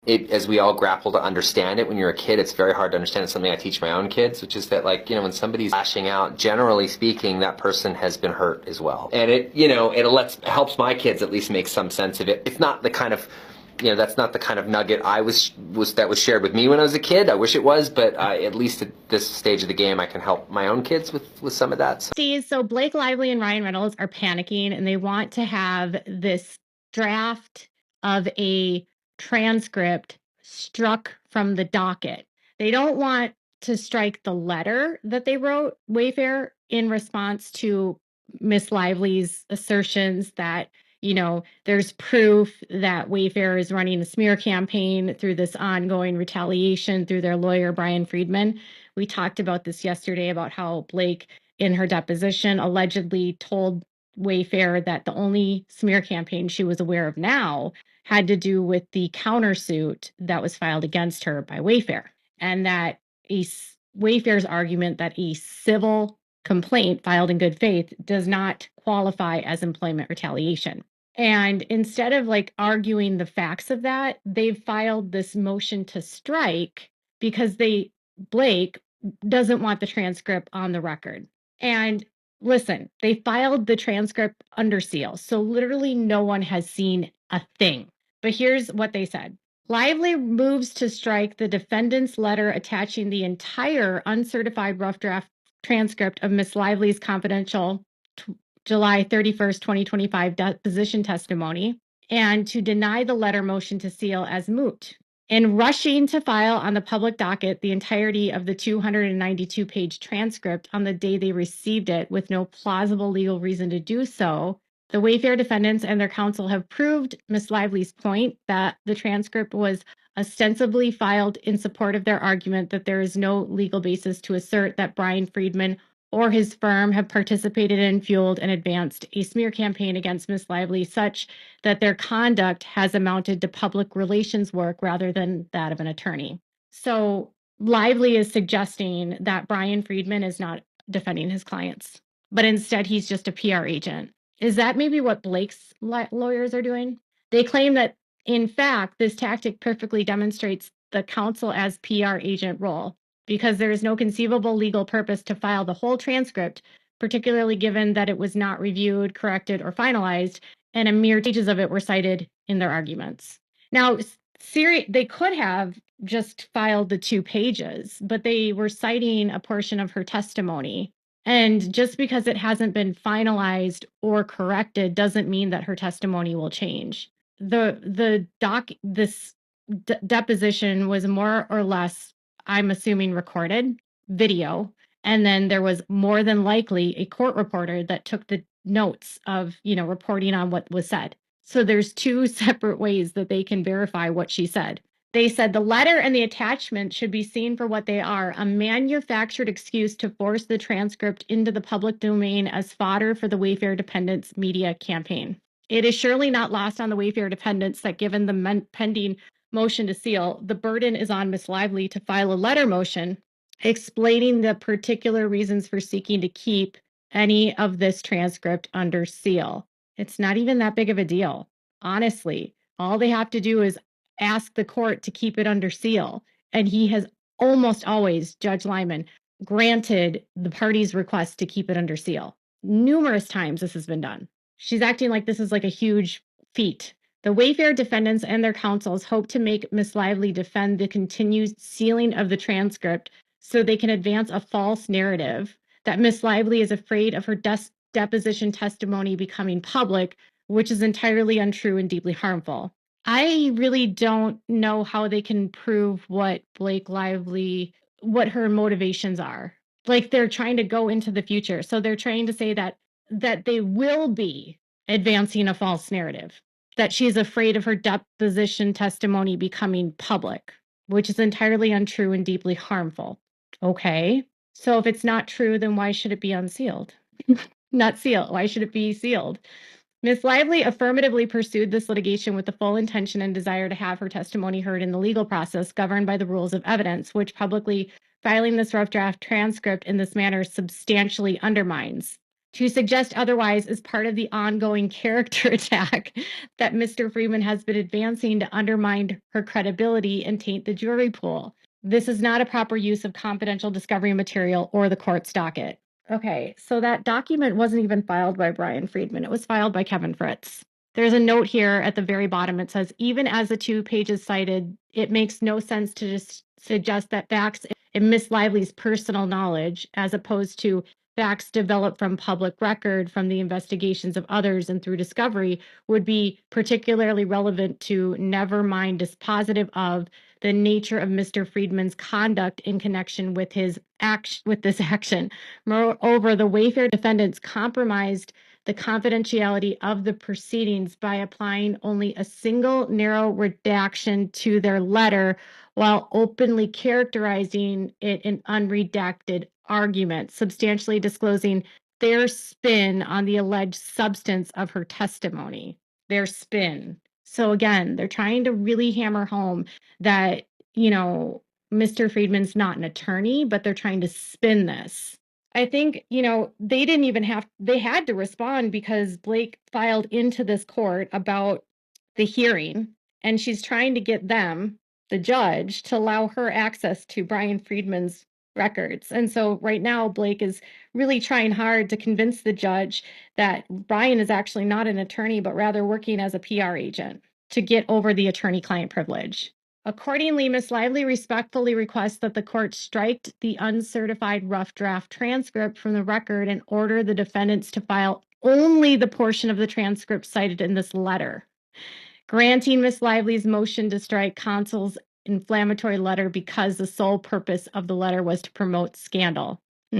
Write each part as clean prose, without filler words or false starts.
as we all grapple to understand it when you're a kid, it's very hard to understand. It's something I teach my own kids, which is that, like, when somebody's lashing out, generally speaking, that person has been hurt as well. And it helps my kids at least make some sense of it. It's not the kind of, that's not the kind of nugget that was shared with me when I was a kid. I wish it was, but at least at this stage of the game, I can help my own kids with some of that. So Blake Lively and Ryan Reynolds are panicking, and they want to have this draft of a transcript struck from the docket. They don't want to strike the letter that they wrote, Wayfair, in response to Miss Lively's assertions that, there's proof that Wayfair is running a smear campaign through this ongoing retaliation through their lawyer, Brian Friedman. We talked about this yesterday about how Blake, in her deposition, allegedly told Wayfair that the only smear campaign she was aware of now had to do with the countersuit that was filed against her by Wayfair, and that Wayfair's argument that a civil complaint filed in good faith does not qualify as employment retaliation. And instead of arguing the facts of that, they've filed this motion to strike because Blake doesn't want the transcript on the record. And listen, they filed the transcript under seal, so literally no one has seen a thing. But here's what they said. Lively moves to strike the defendant's letter attaching the entire uncertified rough draft transcript of Miss Lively's confidential July 31st, 2025 deposition testimony, and to deny the letter motion to seal as moot. In rushing to file on the public docket the entirety of the 292-page transcript on the day they received it with no plausible legal reason to do so, the Wayfair defendants and their counsel have proved Ms. Lively's point that the transcript was ostensibly filed in support of their argument that there is no legal basis to assert that Brian Friedman or his firm have participated in, fueled, and advanced a smear campaign against Ms. Lively such that their conduct has amounted to public relations work rather than that of an attorney. So Lively is suggesting that Brian Friedman is not defending his clients, but instead he's just a PR agent. Is that maybe what Blake's lawyers are doing? They claim that, in fact, this tactic perfectly demonstrates the counsel as PR agent role, because there is no conceivable legal purpose to file the whole transcript, particularly given that it was not reviewed, corrected, or finalized, and a mere pages of it were cited in their arguments. Now, they could have just filed the 2 pages, but they were citing a portion of her testimony. And just because it hasn't been finalized or corrected doesn't mean that her testimony will change. This deposition was more or less, I'm assuming, recorded video. And then there was more than likely a court reporter that took the notes of, reporting on what was said. So there's 2 separate ways that they can verify what she said. They said the letter and the attachment should be seen for what they are, a manufactured excuse to force the transcript into the public domain as fodder for the Wayfair dependents media campaign. It is surely not lost on the Wayfair dependents that given the pending motion to seal, the burden is on Ms. Lively to file a letter motion explaining the particular reasons for seeking to keep any of this transcript under seal. It's not even that big of a deal. Honestly, all they have to do is ask the court to keep it under seal. And he has almost always, Judge Lyman, granted the party's request to keep it under seal. Numerous times this has been done. She's acting like this is like a huge feat. The Wayfair defendants and their counsels hope to make Ms. Lively defend the continued sealing of the transcript so they can advance a false narrative that Ms. Lively is afraid of her deposition testimony becoming public, which is entirely untrue and deeply harmful. I really don't know how they can prove what Blake Lively, what her motivations are. Like, they're trying to go into the future. So they're trying to say that they will be advancing a false narrative, that she's afraid of her deposition testimony becoming public, which is entirely untrue and deeply harmful. Okay. So if it's not true, then why should it be unsealed? Not sealed. Why should it be sealed? Ms. Lively affirmatively pursued this litigation with the full intention and desire to have her testimony heard in the legal process governed by the rules of evidence, which publicly filing this rough draft transcript in this manner substantially undermines. To suggest otherwise is part of the ongoing character attack that Mr. Friedman has been advancing to undermine her credibility and taint the jury pool. This is not a proper use of confidential discovery material or the court's docket. Okay, so that document wasn't even filed by Brian Friedman. It was filed by Kevin Fritz. There's a note here at the very bottom. It says, even as the 2 pages cited, it makes no sense to just suggest that facts in Miss Lively's personal knowledge, as opposed to facts developed from public record from the investigations of others and through discovery, would be particularly relevant to, never mind dispositive of, the nature of Mr. Friedman's conduct in connection with this action. Moreover, the Wayfair defendants compromised the confidentiality of the proceedings by applying only a single narrow redaction to their letter while openly characterizing it in unredacted argument, substantially disclosing their spin on the alleged substance of her testimony. Their spin. So again, they're trying to really hammer home that, Mr. Friedman's not an attorney, but they're trying to spin this. I think, they had to respond because Blake filed into this court about the hearing, and she's trying to get them, the judge, to allow her access to Brian Friedman's records. And so right now, Blake is really trying hard to convince the judge that Brian is actually not an attorney, but rather working as a PR agent to get over the attorney-client privilege. Accordingly, Ms. Lively respectfully requests that the court strike the uncertified rough draft transcript from the record and order the defendants to file only the portion of the transcript cited in this letter, granting Ms. Lively's motion to strike counsel's inflammatory letter because the sole purpose of the letter was to promote scandal. I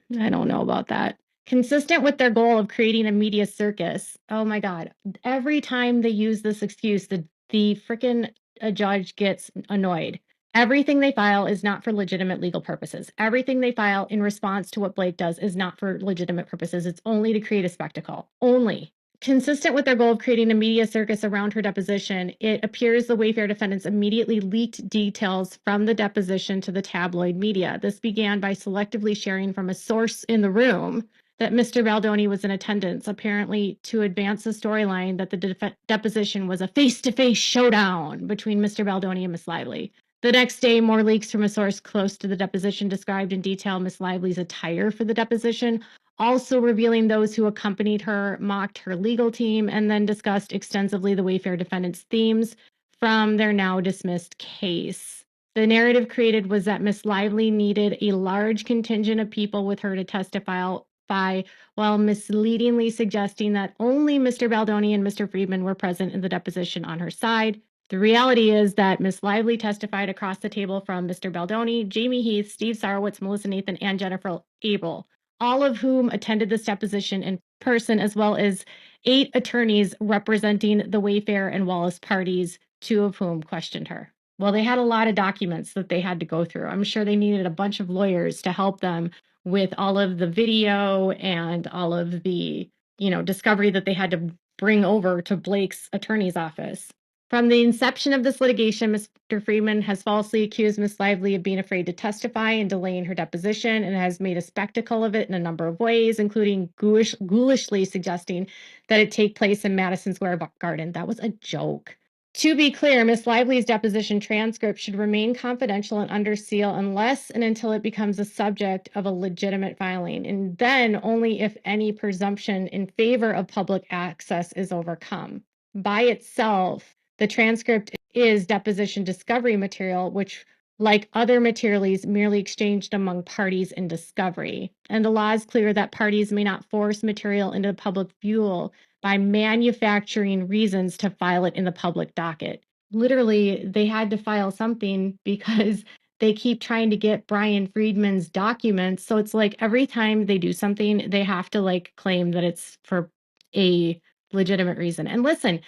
don't know about that. Consistent with their goal of creating a media circus. Oh my God. Every time they use this excuse, the freaking judge gets annoyed. Everything they file is not for legitimate legal purposes. Everything they file in response to what Blake does is not for legitimate purposes. It's only to create a spectacle. Only. Consistent with their goal of creating a media circus around her deposition, it appears the Wayfair defendants immediately leaked details from the deposition to the tabloid media. This began by selectively sharing from a source in the room that Mr. Baldoni was in attendance, apparently to advance the storyline that the deposition was a face-to-face showdown between Mr. Baldoni and Miss Lively. The next day, more leaks from a source close to the deposition described in detail Miss Lively's attire for the deposition, also revealing those who accompanied her, mocked her legal team, and then discussed extensively the Wayfair defendants' themes from their now dismissed case. The narrative created was that Miss Lively needed a large contingent of people with her to testify, while misleadingly suggesting that only Mr. Baldoni and Mr. Friedman were present in the deposition on her side. The reality is that Miss Lively testified across the table from Mr. Baldoni, Jamie Heath, Steve Sarowitz, Melissa Nathan, and Jennifer Abel, all of whom attended this deposition in person, as well as 8 attorneys representing the Wayfair and Wallace parties, 2 of whom questioned her. Well, they had a lot of documents that they had to go through. I'm sure they needed a bunch of lawyers to help them with all of the video and all of the, discovery that they had to bring over to Blake's attorney's office. From the inception of this litigation, Mr. Friedman has falsely accused Ms. Lively of being afraid to testify and delaying her deposition, and has made a spectacle of it in a number of ways, including ghoulishly suggesting that it take place in Madison Square Garden. That was a joke. To be clear, Ms. Lively's deposition transcript should remain confidential and under seal unless and until it becomes a subject of a legitimate filing, and then only if any presumption in favor of public access is overcome. By itself, the transcript is deposition discovery material, which, like other materials, merely exchanged among parties in discovery. And the law is clear that parties may not force material into the public view by manufacturing reasons to file it in the public docket. Literally, they had to file something because they keep trying to get Brian Friedman's documents. So it's like every time they do something, they have to claim that it's for a legitimate reason. And listen,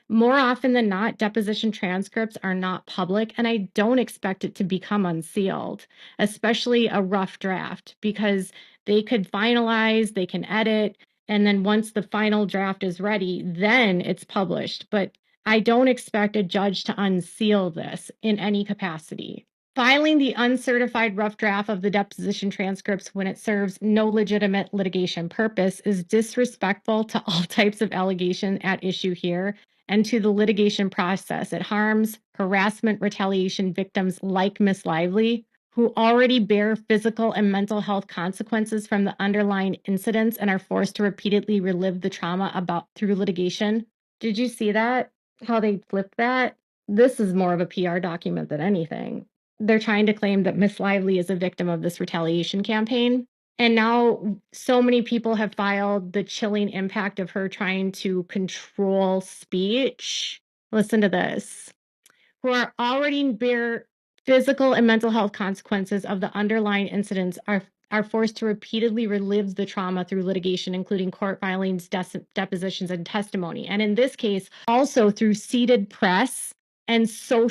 more often than not, deposition transcripts are not public, and I don't expect it to become unsealed, especially a rough draft, because they could finalize, they can edit, and then once the final draft is ready, then it's published. But I don't expect a judge to unseal this in any capacity. Filing the uncertified rough draft of the deposition transcripts when it serves no legitimate litigation purpose is disrespectful to all types of allegation at issue here and to the litigation process. It harms harassment retaliation victims like Miss Lively, who already bear physical and mental health consequences from the underlying incidents and are forced to repeatedly relive the trauma through litigation. Did you see that? How they flipped that? This is more of a PR document than anything. They're trying to claim that Miss Lively is a victim of this retaliation campaign. And now so many people have filed the chilling impact of her trying to control speech. Listen to this. Who are already bear physical and mental health consequences of the underlying incidents are forced to repeatedly relive the trauma through litigation, including court filings, depositions, and testimony. And in this case, also through seated press and social